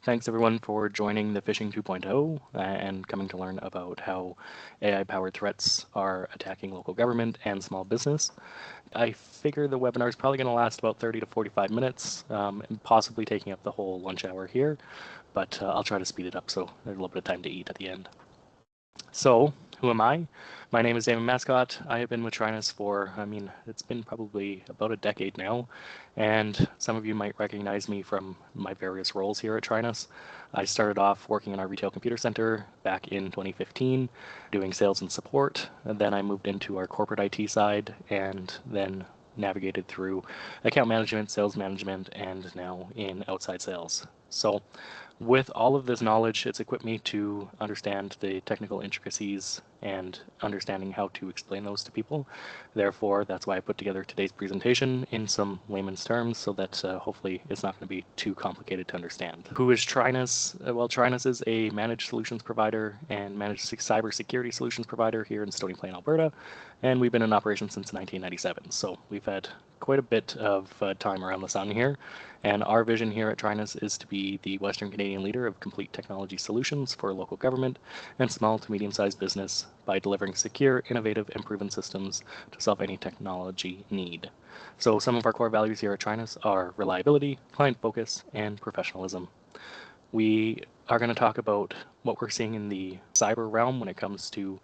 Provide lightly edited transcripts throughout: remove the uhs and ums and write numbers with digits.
Thanks everyone for joining the Phishing 2.0 and coming to learn about how AI-powered threats are attacking local government and small business. I figure the webinar is probably going to last about 30 to 45 minutes, and possibly taking up the whole lunch hour here, but I'll try to speed it up so there's a little bit of time to eat at the end. So, who am I? My name is Damon Mascott. I have been with TRINUS for, it's been probably about a decade now, and some of you might recognize me from my various roles here at TRINUS. I started off working in our retail computer center back in 2015, doing sales and support, and then I moved into our corporate IT side, and then navigated through account management, sales management, and now in outside sales. So with all of this knowledge, it's equipped me to understand the technical intricacies and understanding how to explain those to people. Therefore, that's why I put together today's presentation in some layman's terms so that hopefully it's not going to be too complicated to understand. Who is TRINUS? Well, TRINUS is a managed solutions provider and managed cybersecurity solutions provider here in Stony Plain, Alberta, and we've been in operation since 1997. So we've had quite a bit of time around the sun here. And our vision here at TRINUS is to be the Western Canadian leader of complete technology solutions for local government and small to medium-sized business by delivering secure, innovative, and proven systems to solve any technology need. So some of our core values here at TRINUS are reliability, client focus, and professionalism. We are going to talk about what we're seeing in the cyber realm when it comes to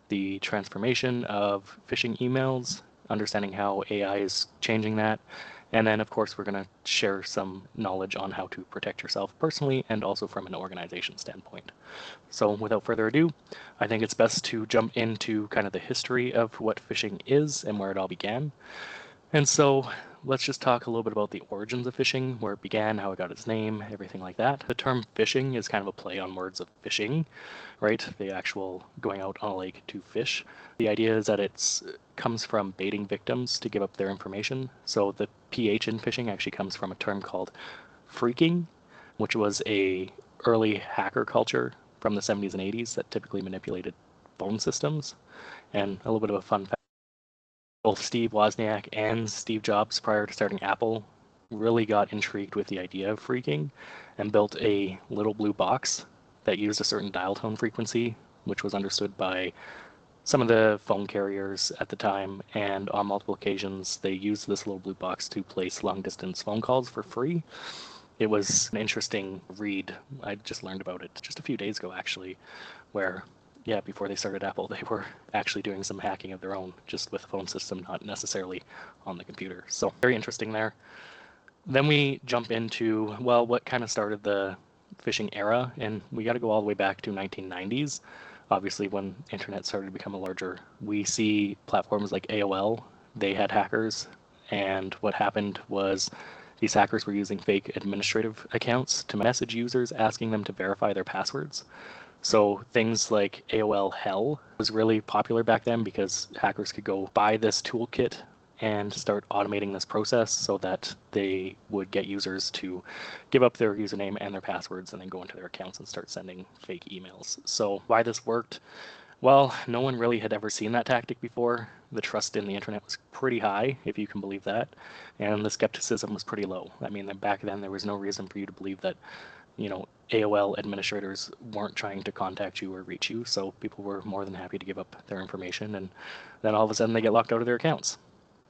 the transformation of phishing emails, understanding how AI is changing that, and then, of course, we're going to share some knowledge on how to protect yourself personally and also from an organization standpoint. So without further ado, I think it's best to jump into kind of the history of what phishing is and where it all began. And so let's just talk a little bit about the origins of phishing, where it began, how it got its name, everything like that. The term phishing is kind of a play on words of fishing, right? The actual going out on a lake to fish. The idea is that it comes from baiting victims to give up their information. So the PH in phishing actually comes from a term called phreaking, which was a early hacker culture from the 70s and 80s that typically manipulated phone systems. And a little bit of a fun fact, both Steve Wozniak and Steve Jobs, prior to starting Apple, really got intrigued with the idea of phreaking and built a little blue box that used a certain dial tone frequency, which was understood by some of the phone carriers at the time, and on multiple occasions they used this little blue box to place long distance phone calls for free. It was an interesting read. I just learned about it just a few days ago, actually, where before they started Apple, they were actually doing some hacking of their own, just with the phone system, not necessarily on the computer. So very interesting there. Then we jump into, well, what kind of started the phishing era, and we got to go all the way back to 1990s. Obviously, when internet started to become a larger, we see platforms like AOL, they had hackers, and what happened was these hackers were using fake administrative accounts to message users asking them to verify their passwords. So things like AOL Hell was really popular back then because hackers could go buy this toolkit and start automating this process so that they would get users to give up their username and their passwords and then go into their accounts and start sending fake emails. So why this worked? Well, no one really had ever seen that tactic before. The trust in the internet was pretty high, if you can believe that, and the skepticism was pretty low. I mean, back then there was no reason for you to believe that AOL administrators weren't trying to contact you or reach you, so people were more than happy to give up their information, and then all of a sudden they get locked out of their accounts.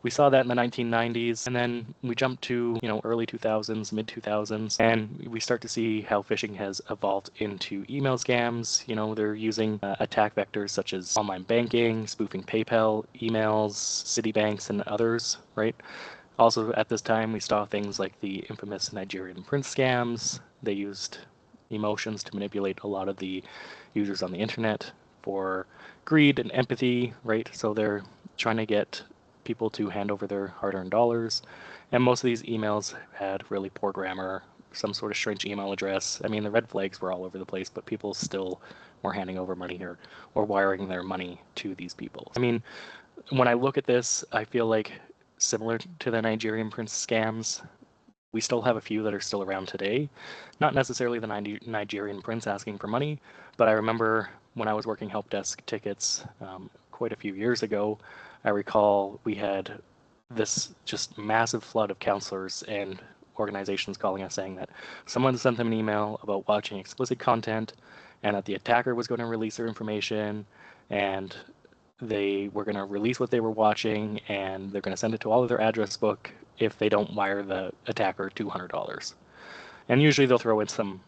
We saw that in the 1990s, and then we jump to early 2000s, mid 2000s, and we start to see how phishing has evolved into email scams. They're using attack vectors such as online banking, spoofing PayPal, emails, Citibanks, and others, right? Also, at this time, we saw things like the infamous Nigerian prince scams. They used emotions to manipulate a lot of the users on the internet for greed and empathy, right? So they're trying to get people to hand over their hard-earned dollars. And most of these emails had really poor grammar, some sort of strange email address. I mean, the red flags were all over the place, but people still were handing over money here or wiring their money to these people. I mean, when I look at this, I feel like similar to the Nigerian prince scams, we still have a few that are still around today. Not necessarily the Nigerian prince asking for money, but I remember when I was working help desk tickets quite a few years ago, I recall we had this just massive flood of counselors, and organizations calling us saying that someone sent them an email about watching explicit content and that the attacker was going to release their information and they were going to release what they were watching and they're going to send it to all of their address book if they don't wire the attacker $200. And usually they'll throw in some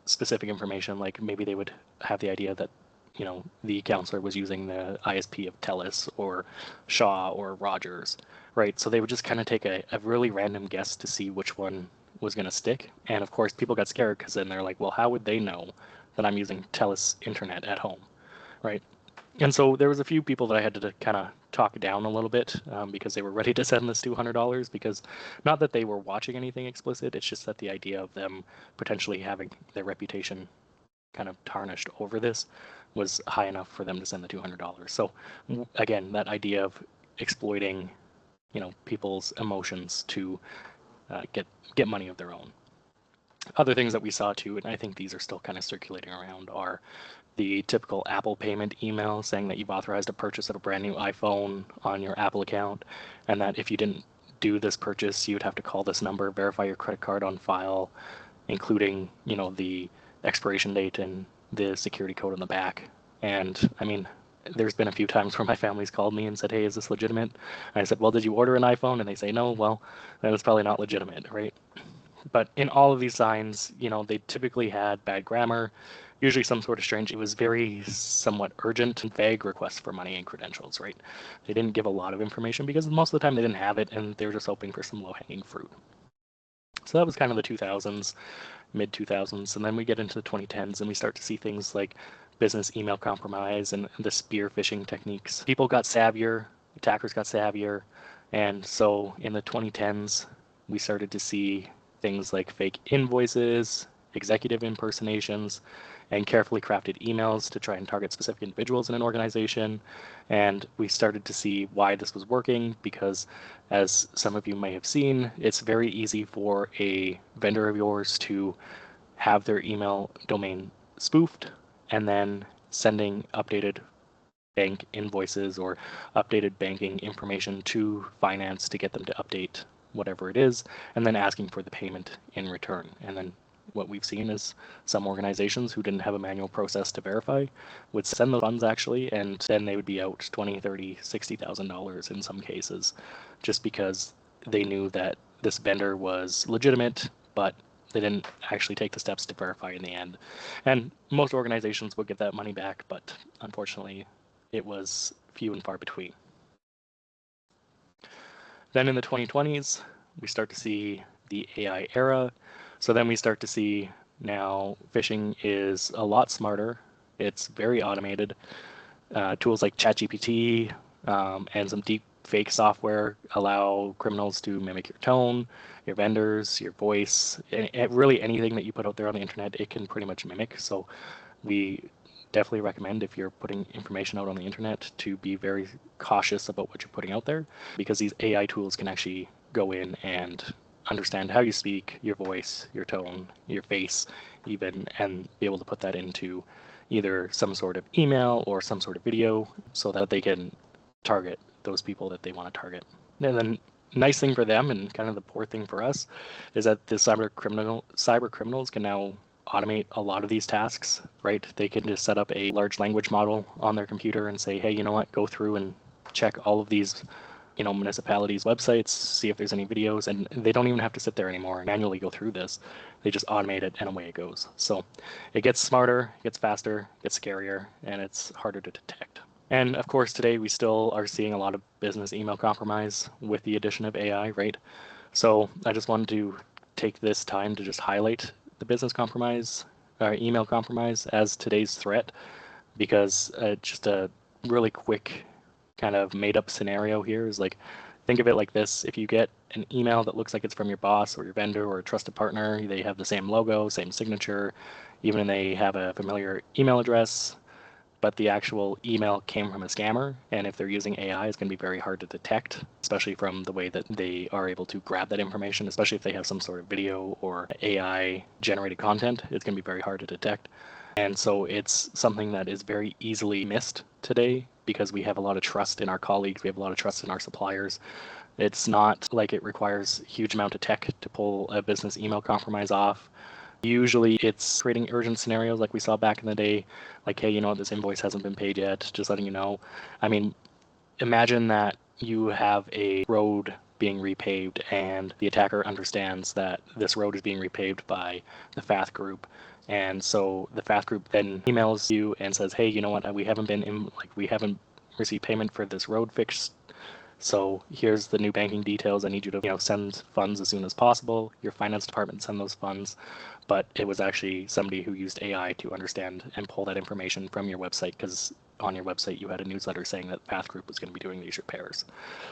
specific information, like maybe they would have the idea that the counselor was using the ISP of TELUS or Shaw or Rogers, right? So they would just kind of take a really random guess to see which one was going to stick. And of course, people got scared because then they're like, well, how would they know that I'm using TELUS internet at home, right? And so there was a few people that I had to kind of talk down a little bit because they were ready to send this $200, because not that they were watching anything explicit, it's just that the idea of them potentially having their reputation kind of tarnished over this was high enough for them to send the $200. So again, that idea of exploiting, people's emotions to get money of their own. Other things that we saw too, and I think these are still kind of circulating around, are the typical Apple payment email saying that you've authorized a purchase of a brand new iPhone on your Apple account, and that if you didn't do this purchase, you would have to call this number, verify your credit card on file, including, the expiration date and the security code on the back. And I mean, there's been a few times where my family's called me and said, hey, is this legitimate? And I said, well, did you order an iPhone? And they say, no. Well, then it's probably not legitimate, right? But in all of these signs, they typically had bad grammar, usually some sort of strange. It was very somewhat urgent and vague requests for money and credentials, right? They didn't give a lot of information because most of the time they didn't have it and they were just hoping for some low-hanging fruit. So that was kind of the 2000s, mid 2000s, and then we get into the 2010s and we start to see things like business email compromise and the spear phishing techniques. People got savvier, attackers got savvier, and so in the 2010s we started to see things like fake invoices, executive impersonations, and carefully crafted emails to try and target specific individuals in an organization. And we started to see why this was working because, as some of you may have seen, it's very easy for a vendor of yours to have their email domain spoofed and then sending updated bank invoices or updated banking information to finance to get them to update whatever it is, and then asking for the payment in return. And then what we've seen is some organizations who didn't have a manual process to verify would send the funds actually, and then they would be out $20, $30, $60,000 in some cases, just because they knew that this vendor was legitimate, but they didn't actually take the steps to verify in the end. And most organizations would get that money back, but unfortunately it was few and far between. Then in the 2020s, we start to see the AI era. So then we start to see now phishing is a lot smarter. It's very automated. Tools like ChatGPT and some deep fake software allow criminals to mimic your tone, your vendors, your voice, and really anything that you put out there on the internet, it can pretty much mimic. So we definitely recommend, if you're putting information out on the internet, to be very cautious about what you're putting out there, because these AI tools can actually go in and understand how you speak, your voice, your tone, your face even, and be able to put that into either some sort of email or some sort of video so that they can target those people that they want to target. And then nice thing for them and kind of the poor thing for us is that the cyber criminals can now automate a lot of these tasks, right? They can just set up a large language model on their computer and say, hey, you know what, go through and check all of these municipalities' websites, see if there's any videos, and they don't even have to sit there anymore and manually go through this. They just automate it and away it goes. So it gets smarter, it gets faster, it gets scarier, and it's harder to detect. And of course, today we still are seeing a lot of business email compromise with the addition of AI, right? So I just wanted to take this time to just highlight the business compromise, or email compromise as today's threat, because just a really quick kind of made up scenario here is like, think of it like this. If you get an email that looks like it's from your boss or your vendor or a trusted partner, they have the same logo, same signature, even they have a familiar email address, but the actual email came from a scammer, and if they're using AI, it's going to be very hard to detect, especially from the way that they are able to grab that information, especially if they have some sort of video or AI generated content. It's going to be very hard to detect. And so it's something that is very easily missed today because we have a lot of trust in our colleagues, we have a lot of trust in our suppliers, It's not like it requires a huge amount of tech to pull a business email compromise off. Usually it's creating urgent scenarios like we saw back in the day, like, hey, this invoice hasn't been paid yet, just letting you know. I mean, imagine that you have a road being repaved and the attacker understands that this road is being repaved by the FATH group. And so the FATH group then emails you and says, hey, you know what, we haven't received payment for this road fix. So here's the new banking details. I need you to, send funds as soon as possible. Your finance department send those funds. But it was actually somebody who used AI to understand and pull that information from your website, because on your website you had a newsletter saying that Path Group was going to be doing these repairs.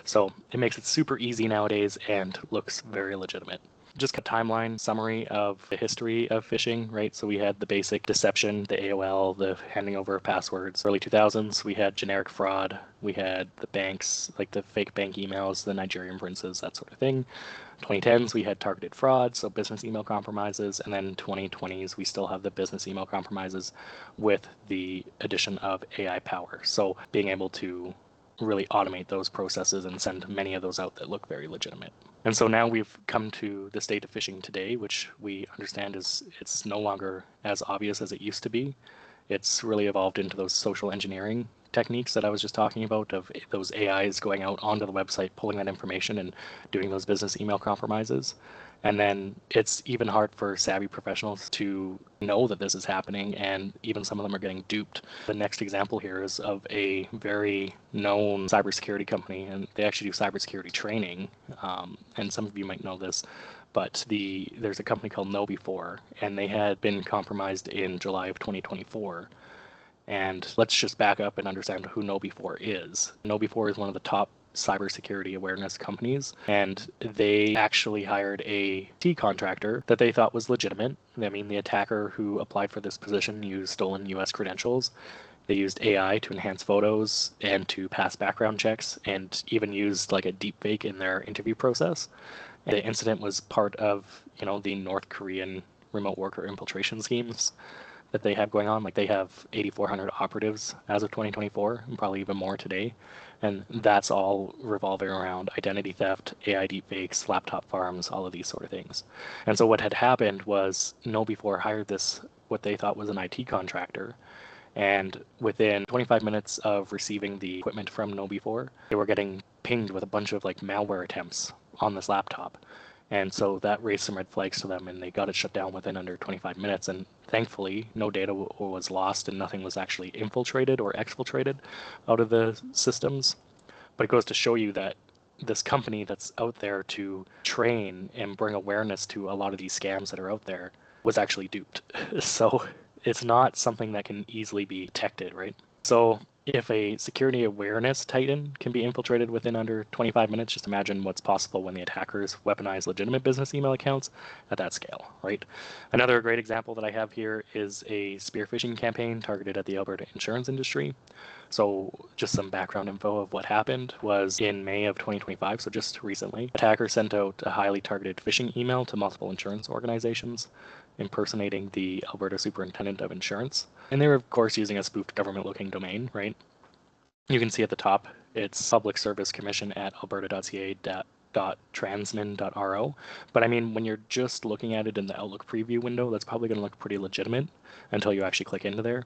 So it makes it super easy nowadays and looks very legitimate. Just a timeline summary of the history of phishing, right? So we had the basic deception, the AOL, the handing over of passwords. Early 2000s, we had generic fraud. We had the banks, like the fake bank emails, the Nigerian princes, that sort of thing. 2010s, we had targeted fraud, so business email compromises. And then 2020s, we still have the business email compromises with the addition of AI power. So being able to really automate those processes and send many of those out that look very legitimate. And so now we've come to the state of phishing today, which we understand it's no longer as obvious as it used to be. It's really evolved into those social engineering techniques that I was just talking about, of those AIs going out onto the website, pulling that information and doing those business email compromises. And then it's even hard for savvy professionals to know that this is happening, and even some of them are getting duped. The next example here is of a very known cybersecurity company, and they actually do cybersecurity training. And some of you might know this, but there's a company called KnowBe4, and they had been compromised in July of 2024. And let's just back up and understand who KnowBe4 is. KnowBe4 is one of the top cybersecurity awareness companies, and they actually hired a IT contractor that they thought was legitimate. I mean, the attacker who applied for this position used stolen US credentials. They used AI to enhance photos and to pass background checks, and even used like a deep fake in their interview process. And the incident was part of, the North Korean remote worker infiltration schemes that they have going on. Like, they have 8,400 operatives as of 2024, and probably even more today. And that's all revolving around identity theft, AI deepfakes, laptop farms, all of these sort of things. And so what had happened was KnowBe4 hired this, what they thought was an IT contractor. And within 25 minutes of receiving the equipment from KnowBe4, they were getting pinged with a bunch of like malware attempts on this laptop. And so that raised some red flags to them, and they got it shut down within under 25 minutes. And thankfully, no data was lost, and nothing was actually infiltrated or exfiltrated out of the systems. But it goes to show you that this company that's out there to train and bring awareness to a lot of these scams that are out there was actually duped. So it's not something that can easily be detected, right? So if a security awareness titan can be infiltrated within under 25 minutes, just imagine what's possible when the attackers weaponize legitimate business email accounts at that scale, right? Another great example that I have here is a spear phishing campaign targeted at the Alberta insurance industry. So just some background info of what happened was in May of 2025, so just recently, attackers sent out a highly targeted phishing email to multiple insurance organizations, impersonating the Alberta Superintendent of Insurance. And they were, of course, using a spoofed government-looking domain, right? You can see at the top, it's Public Service Commission at alberta.ca.transmin.ro. But I mean, when you're just looking at it in the Outlook preview window, that's probably going to look pretty legitimate until you actually click into there.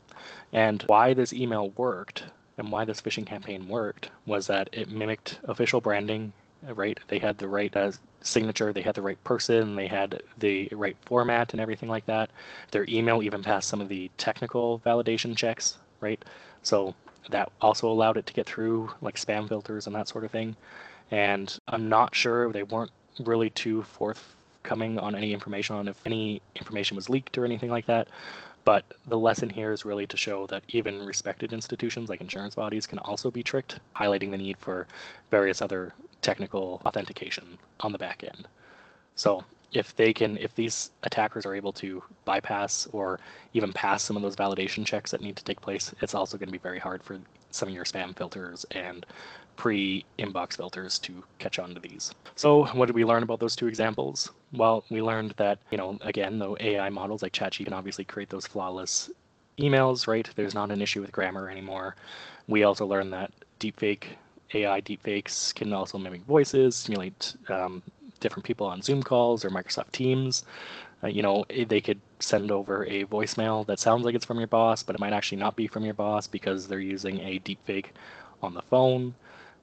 And why this email worked and why this phishing campaign worked was that it mimicked official branding, right? They had the right signature, they had the right person, they had the right format and everything like that. Their email even passed some of the technical validation checks, right? So that also allowed it to get through like spam filters and that sort of thing. And I'm not sure, they weren't really too forthcoming on any information on if any information was leaked or anything like that. But the lesson here is really to show that even respected institutions like insurance bodies can also be tricked, highlighting the need for various other technical authentication on the back end. So if these attackers are able to bypass or even pass some of those validation checks that need to take place, it's also going to be very hard for some of your spam filters and pre-inbox filters to catch on to these. So what did we learn about those two examples? Well, we learned that, again, the AI models like ChatGPT can obviously create those flawless emails, right? There's not an issue with grammar anymore. We also learned that deepfake AI deepfakes can also mimic voices, simulate different people on Zoom calls or Microsoft Teams. They could send over a voicemail that sounds like it's from your boss, but it might actually not be from your boss because they're using a deepfake on the phone.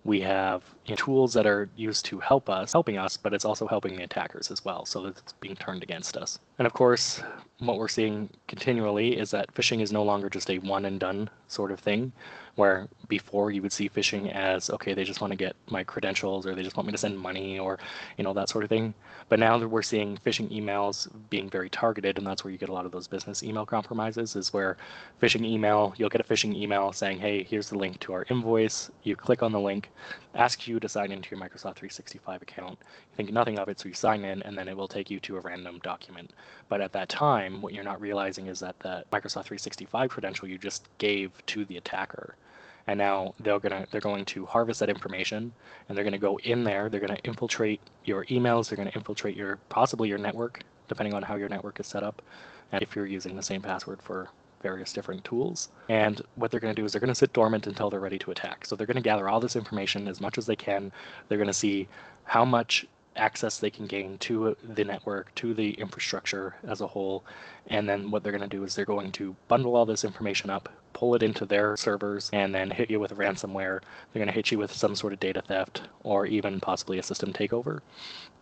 We have tools that are used to helping us, but it's also helping the attackers as well, so that it's being turned against us. And of course, what we're seeing continually is that phishing is no longer just a one and done sort of thing, where before you would see phishing as, okay, they just want to get my credentials, or they just want me to send money, or that sort of thing. But now that we're seeing phishing emails being very targeted, and that's where you get a lot of those business email compromises, is where you'll get a phishing email saying, hey, here's the link to our invoice. You click on the link, asks you to sign into your Microsoft 365 account. You think nothing of it, so you sign in, and then it will take you to a random document. But at that time, what you're not realizing is that the Microsoft 365 credential you just gave to the attacker. And now they're going to harvest that information, and they're going to go in there. They're going to infiltrate your emails. They're going to infiltrate possibly your network, depending on how your network is set up, and if you're using the same password for various different tools. And what they're going to do is they're going to sit dormant until they're ready to attack. So they're going to gather all this information as much as they can. They're going to see how much access they can gain to the network, to the infrastructure as a whole. And then what they're going to do is they're going to bundle all this information up, pull it into their servers, and then hit you with ransomware. They're going to hit you with some sort of data theft, or even possibly a system takeover.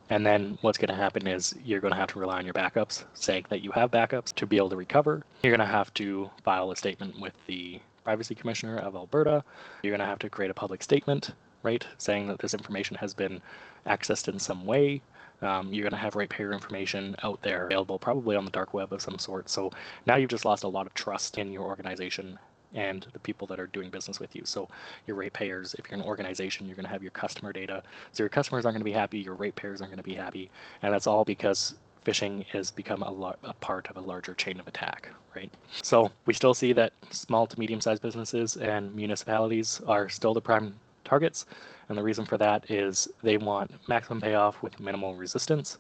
And then what's going to happen is you're going to have to rely on your backups, saying that you have backups to be able to recover. You're going to have to file a statement with the Privacy Commissioner of Alberta. You're going to have to create a public statement, right, saying that this information has been accessed in some way. You're going to have ratepayer information out there available, probably on the dark web of some sort. So now you've just lost a lot of trust in your organization and the people that are doing business with you. So your ratepayers, if you're an organization, you're going to have your customer data. So your customers aren't going to be happy, your ratepayers aren't going to be happy, and that's all because phishing has become a part of a larger chain of attack, right? So we still see that small to medium-sized businesses and municipalities are still the prime targets, and the reason for that is they want maximum payoff with minimal resistance.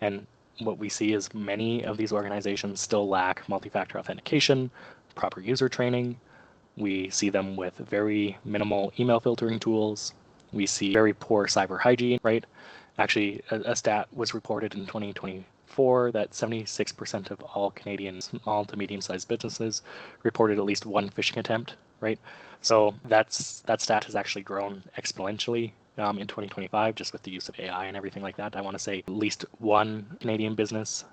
And what we see is many of these organizations still lack multi-factor authentication, proper user training. We see them with very minimal email filtering tools. We see very poor cyber hygiene, right? Actually, a stat was reported in 2024 that 76% of all Canadian small to medium-sized businesses reported at least one phishing attempt, right? So that stat has actually grown exponentially in 2025, just with the use of AI and everything like that. I want to say at least one Canadian business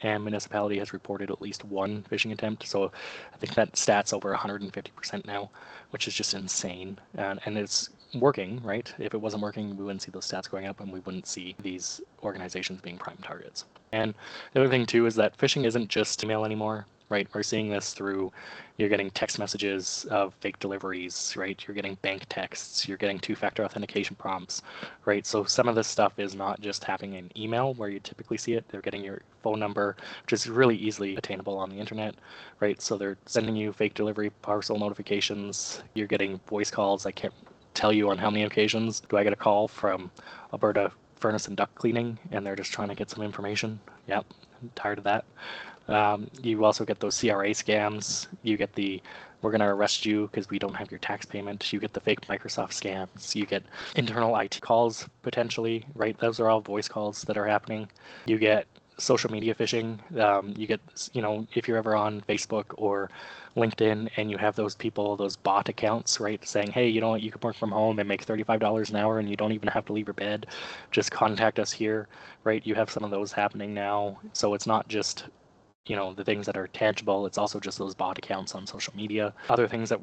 and municipality has reported at least one phishing attempt. So I think that stat's over 150% now, which is just insane. And it's working, right? If it wasn't working, we wouldn't see those stats going up, and we wouldn't see these organizations being prime targets. And the other thing too is that phishing isn't just email anymore, right? We're seeing this through, you're getting text messages of fake deliveries, right? You're getting bank texts, you're getting two-factor authentication prompts, right? So some of this stuff is not just happening in email where you typically see it. They're getting your phone number, which is really easily attainable on the internet, right? So they're sending you fake delivery parcel notifications. You're getting voice calls. I can't tell you on how many occasions do I get a call from Alberta Furnace and Duct Cleaning, and they're just trying to get some information. Yep, I'm tired of that. You also get those CRA scams. You get we're going to arrest you because we don't have your tax payment. You get the fake Microsoft scams. You get internal IT calls potentially, right? Those are all voice calls that are happening. You get social media phishing. You get, if you're ever on Facebook or LinkedIn and you have those people, those bot accounts, right, saying, hey, you know what, you can work from home and make $35 an hour and you don't even have to leave your bed. Just contact us here, right? You have some of those happening now. So it's not just the things that are tangible. It's also just those bot accounts on social media. Other things that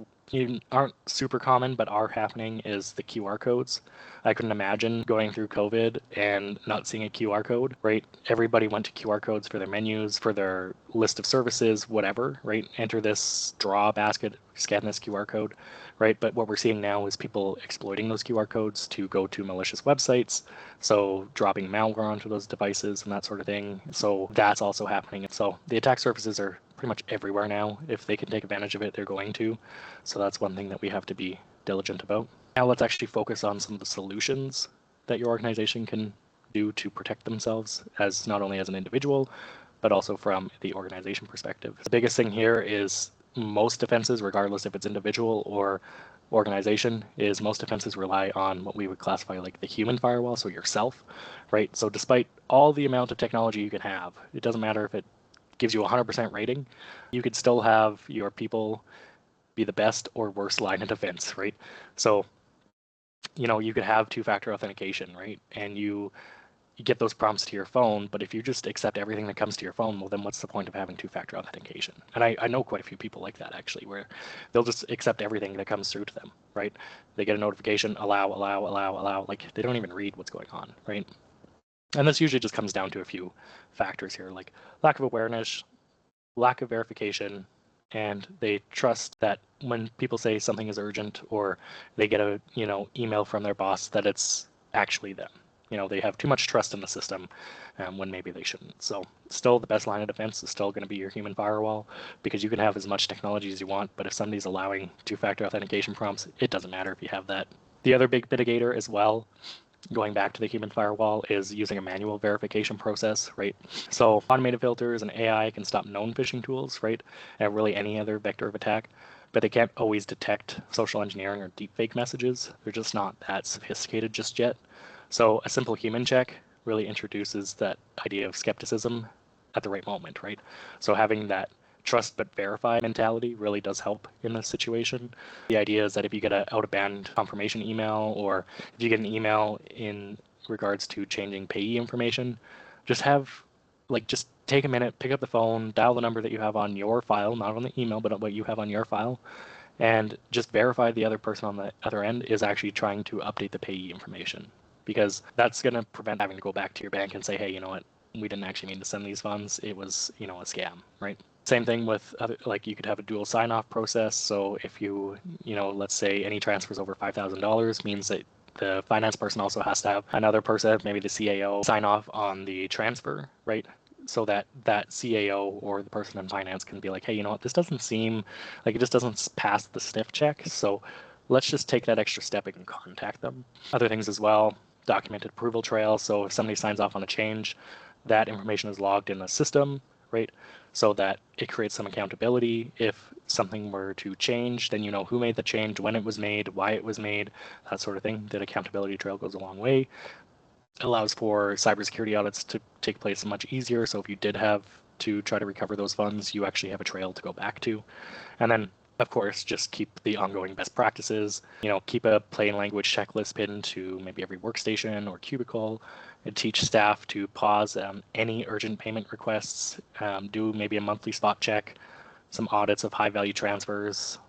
aren't super common but are happening is the QR codes. I couldn't imagine going through COVID and not seeing a QR code, right? Everybody went to QR codes for their menus, for their list of services, whatever, right? Enter this draw basket, scan this QR code, right? But what we're seeing now is people exploiting those QR codes to go to malicious websites, so dropping malware onto those devices and that sort of thing. So that's also happening. So the attack surfaces are pretty much everywhere now. If they can take advantage of it, they're going to. So that's one thing that we have to be diligent about. Now let's actually focus on some of the solutions that your organization can do to protect themselves, as not only as an individual, but also from the organization perspective. The biggest thing here is most offenses, regardless if it's individual or organization, is most offenses rely on what we would classify like the human firewall, so yourself, right? So despite all the amount of technology you can have, it doesn't matter if it gives you a 100% rating, you could still have your people be the best or worst line of defense, right? So, you could have two-factor authentication, right? And you get those prompts to your phone, but if you just accept everything that comes to your phone, well, then what's the point of having two-factor authentication? And I know quite a few people like that, actually, where they'll just accept everything that comes through to them, right? They get a notification, allow, allow, allow, allow, like they don't even read what's going on, right? And this usually just comes down to a few factors here, like lack of awareness, lack of verification, and they trust that when people say something is urgent or they get a email from their boss that it's actually them. They have too much trust in the system when maybe they shouldn't. So still the best line of defense is still going to be your human firewall, because you can have as much technology as you want, but if somebody's allowing two-factor authentication prompts, it doesn't matter if you have that. The other big mitigator as well, going back to the human firewall, is using a manual verification process, right? So automated filters and AI can stop known phishing tools, right? And really any other vector of attack, but they can't always detect social engineering or deepfake messages. They're just not that sophisticated just yet. So a simple human check really introduces that idea of skepticism at the right moment, right? So having that trust but verify mentality really does help in this situation. The idea is that if you get an out-of-band confirmation email, or if you get an email in regards to changing payee information, just take a minute, pick up the phone, dial the number that you have on your file, not on the email, but what you have on your file, and just verify the other person on the other end is actually trying to update the payee information, because that's going to prevent having to go back to your bank and say, hey, you know what, we didn't actually mean to send these funds. It was, a scam, right? Same thing with other, like you could have a dual sign-off process. So if let's say any transfers over $5,000 means that the finance person also has to have another person, maybe the CAO, sign off on the transfer, right? So that CAO or the person in finance can be like, hey, you know what, this doesn't seem like it just doesn't pass the sniff check. So let's just take that extra step and contact them. Other things as well, documented approval trail. So if somebody signs off on a change, that information is logged in the system, right? So that it creates some accountability. If something were to change, then you know who made the change, when it was made, why it was made, that sort of thing. That accountability trail goes a long way. It allows for cybersecurity audits to take place much easier. So if you did have to try to recover those funds, you actually have a trail to go back to. And then, of course, just keep the ongoing best practices. Keep a plain language checklist pinned to maybe every workstation or cubicle, and teach staff to pause any urgent payment requests, do maybe a monthly spot check, some audits of high value transfers,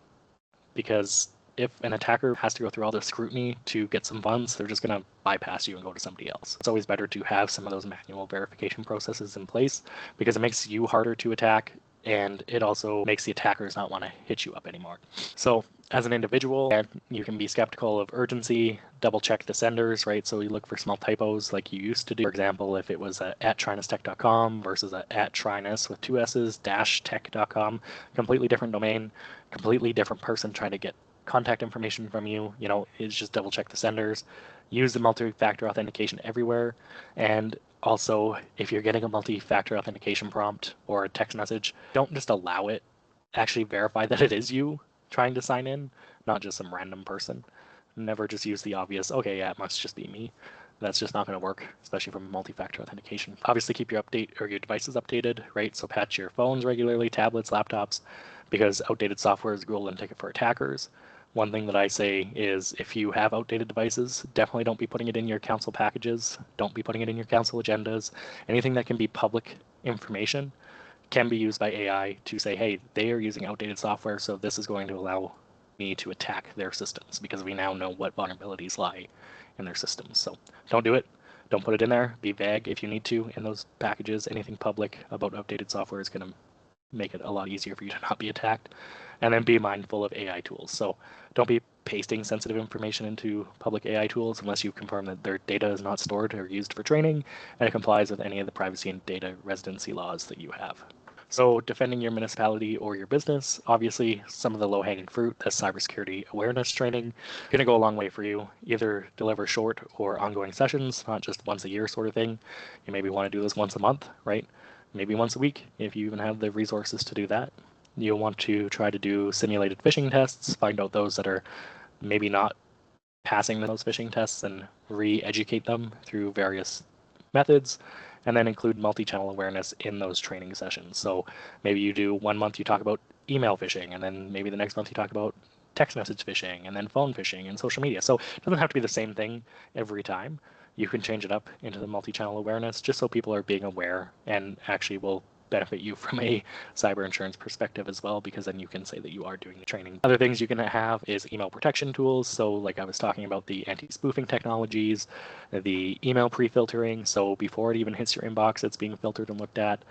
because if an attacker has to go through all the scrutiny to get some funds, they're just going to bypass you and go to somebody else. It's always better to have some of those manual verification processes in place, because it makes you harder to attack, and it also makes the attackers not want to hit you up anymore. So as an individual, you can be skeptical of urgency, double check the senders, right? So you look for small typos like you used to do. For example, if it was at TRINUStech.com versus at TRINUS with two S's -tech.com, completely different domain, completely different person trying to get contact information from you. Is just double check the senders, use the multi-factor authentication everywhere. And also, if you're getting a multi-factor authentication prompt or a text message, don't just allow it. Actually verify that it is you trying to sign in, not just some random person. Never just use the obvious, okay, yeah, it must just be me. That's just not going to work, especially from multi-factor authentication. Obviously, keep your devices updated, right? So patch your phones regularly, tablets, laptops, because outdated software is a golden ticket for attackers. One thing that I say is, if you have outdated devices, definitely don't be putting it in your council packages. Don't be putting it in your council agendas. Anything that can be public information can be used by AI to say, hey, they are using outdated software, so this is going to allow me to attack their systems, because we now know what vulnerabilities lie in their systems. So don't do it. Don't put it in there. Be vague if you need to in those packages. Anything public about outdated software is going to make it a lot easier for you to not be attacked. And then be mindful of AI tools. So don't be pasting sensitive information into public AI tools unless you confirm that their data is not stored or used for training, and it complies with any of the privacy and data residency laws that you have. So defending your municipality or your business, obviously some of the low-hanging fruit, the cybersecurity awareness training, going to go a long way for you. Either deliver short or ongoing sessions, not just once a year sort of thing. You maybe want to do this once a month, right? Maybe once a week, if you even have the resources to do that. You'll want to try to do simulated phishing tests, find out those that are maybe not passing those phishing tests and re-educate them through various methods, and then include multi-channel awareness in those training sessions. So maybe you do 1 month you talk about email phishing, and then maybe the next month you talk about text message phishing, and then phone phishing and social media. So it doesn't have to be the same thing every time. You can change it up into the multi-channel awareness just so people are being aware and actually will benefit you from a cyber insurance perspective as well, because then you can say that you are doing the training. Other things you can have is email protection tools. So like I was talking about, the anti-spoofing technologies, the email pre-filtering. So before it even hits your inbox, it's being filtered and looked at.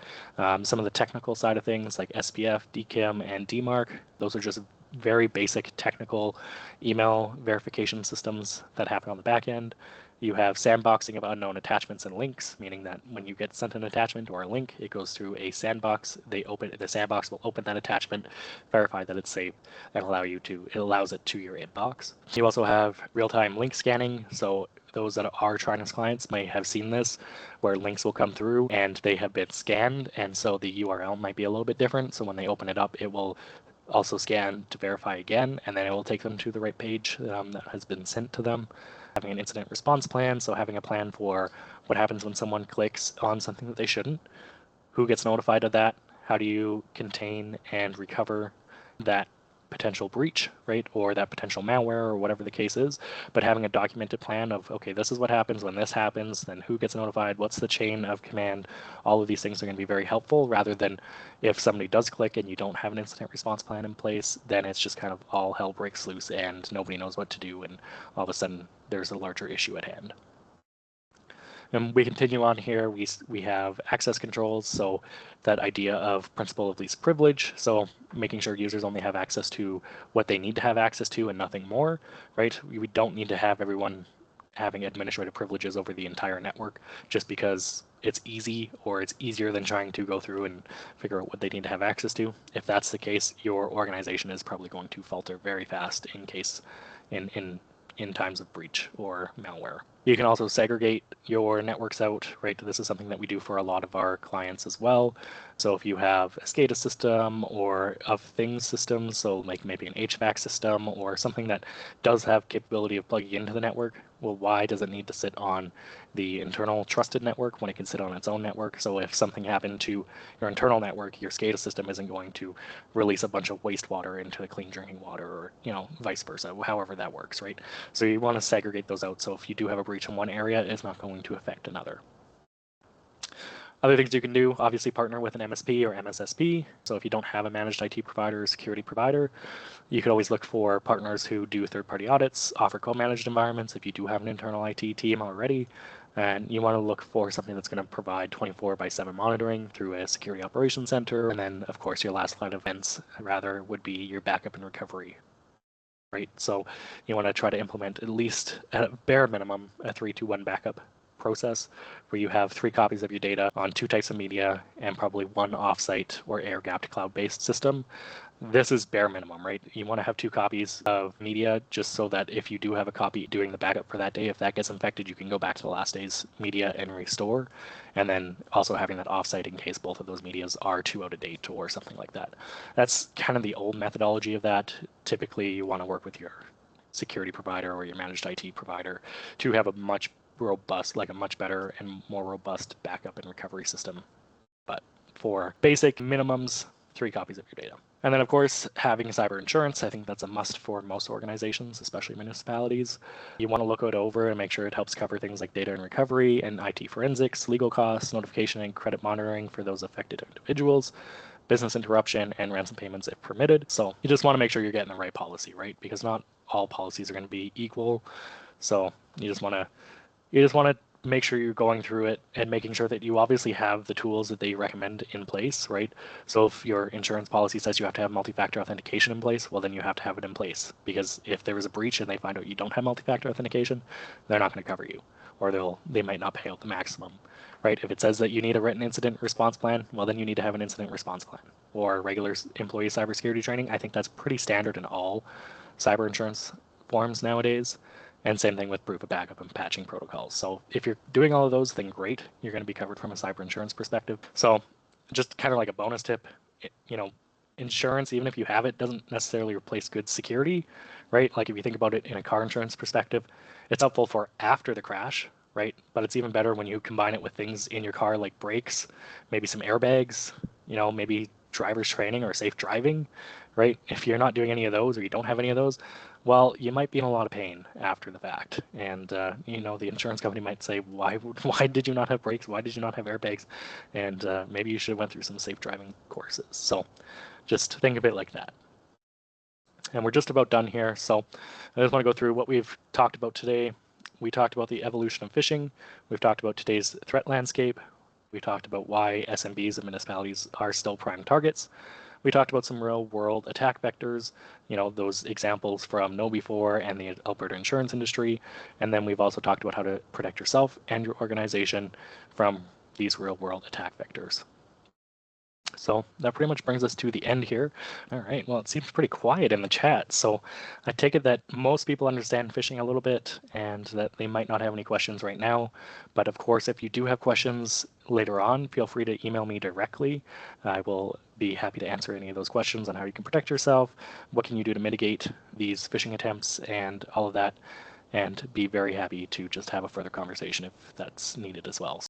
Some of the technical side of things like SPF, DKIM, and DMARC. Those are just very basic technical email verification systems that happen on the back end. You have sandboxing of unknown attachments and links, meaning that when you get sent an attachment or a link, it goes through a sandbox. The sandbox will open that attachment, verify that it's safe, and it allows it to your inbox. You also have real-time link scanning. So those that are TRINUS clients may have seen this, where links will come through and they have been scanned, and so the URL might be a little bit different. So when they open it up, it will also scan to verify again, and then it will take them to the right page that has been sent to them. Having an incident response plan, so having a plan for what happens when someone clicks on something that they shouldn't, who gets notified of that, how do you contain and recover that potential breach, right, or that potential malware, or whatever the case is, but having a documented plan of, okay, this is what happens when this happens, then who gets notified, what's the chain of command. All of these things are going to be very helpful, rather than if somebody does click and you don't have an incident response plan in place, then it's just kind of all hell breaks loose and nobody knows what to do, and all of a sudden there's a larger issue at hand. And we continue on here, we have access controls, so that idea of principle of least privilege, so making sure users only have access to what they need to have access to and nothing more, right? We don't need to have everyone having administrative privileges over the entire network just because it's easy, or it's easier than trying to go through and figure out what they need to have access to. If that's the case, your organization is probably going to falter very fast in times of breach or malware. You can also segregate your networks out, right? This is something that we do for a lot of our clients as well. So if you have a SCADA system or of things systems, so like maybe an HVAC system or something that does have capability of plugging into the network, well, why does it need to sit on the internal trusted network when it can sit on its own network? So if something happened to your internal network, your SCADA system isn't going to release a bunch of wastewater into the clean drinking water, or vice versa, however that works, right? So you want to segregate those out. So if you do have a breach in one area, it's not going to affect another. Other things you can do, obviously partner with an MSP or MSSP. So if you don't have a managed IT provider or security provider, you could always look for partners who do third-party audits, offer co-managed environments if you do have an internal IT team already. And you want to look for something that's going to provide 24/7 monitoring through a security operations center. And then, of course, your last line of defense would be your backup and recovery. Right, so you want to try to implement at least, at a bare minimum, a 3-2-1 backup process where you have 3 copies of your data on 2 types of media and probably 1 offsite or air-gapped cloud-based system. This is bare minimum, right? You want to have 2 copies of media just so that if you do have a copy doing the backup for that day, if that gets infected, you can go back to the last day's media and restore. And then also having that offsite in case both of those medias are too out of date or something like that. That's kind of the old methodology of that. Typically, you want to work with your security provider or your managed IT provider to have a much better and more robust backup and recovery system. But for basic minimums, 3 copies of your data. And then, of course, having cyber insurance, I think that's a must for most organizations, especially municipalities. You want to look it over and make sure it helps cover things like data and recovery and IT forensics, legal costs, notification and credit monitoring for those affected individuals, business interruption, and ransom payments if permitted. So you just want to make sure you're getting the right policy, right? Because not all policies are going to be equal. So you just want to make sure you're going through it and making sure that you obviously have the tools that they recommend in place, right? So if your insurance policy says you have to have multi-factor authentication in place, well, then you have to have it in place, because if there is a breach and they find out you don't have multi-factor authentication, they're not going to cover you, or they might not pay out the maximum, right? If it says that you need a written incident response plan, well, then you need to have an incident response plan or regular employee cybersecurity training. I think that's pretty standard in all cyber insurance forms nowadays. And same thing with proof of backup and patching protocols. So if you're doing all of those, then great. You're going to be covered from a cyber insurance perspective. So just kind of like a bonus tip, insurance, even if you have it, doesn't necessarily replace good security, right? Like if you think about it in a car insurance perspective, it's helpful for after the crash, right? But it's even better when you combine it with things in your car like brakes, maybe some airbags, maybe driver's training or safe driving, right? If you're not doing any of those or you don't have any of those, well, you might be in a lot of pain after the fact. And, the insurance company might say, why did you not have brakes? Why did you not have airbags? And maybe you should have went through some safe driving courses. So just think of it like that. And we're just about done here. So I just want to go through what we've talked about today. We talked about the evolution of phishing. We've talked about today's threat landscape. We talked about why SMBs and municipalities are still prime targets. We talked about some real world attack vectors, those examples from KnowBe4 and the Alberta insurance industry. And then we've also talked about how to protect yourself and your organization from these real world attack vectors. So that pretty much brings us to the end here. All right, well, it seems pretty quiet in the chat. So I take it that most people understand phishing a little bit and that they might not have any questions right now. But of course, if you do have questions later on, feel free to email me directly. I will be happy to answer any of those questions on how you can protect yourself, what can you do to mitigate these phishing attempts and all of that, and be very happy to just have a further conversation if that's needed as well.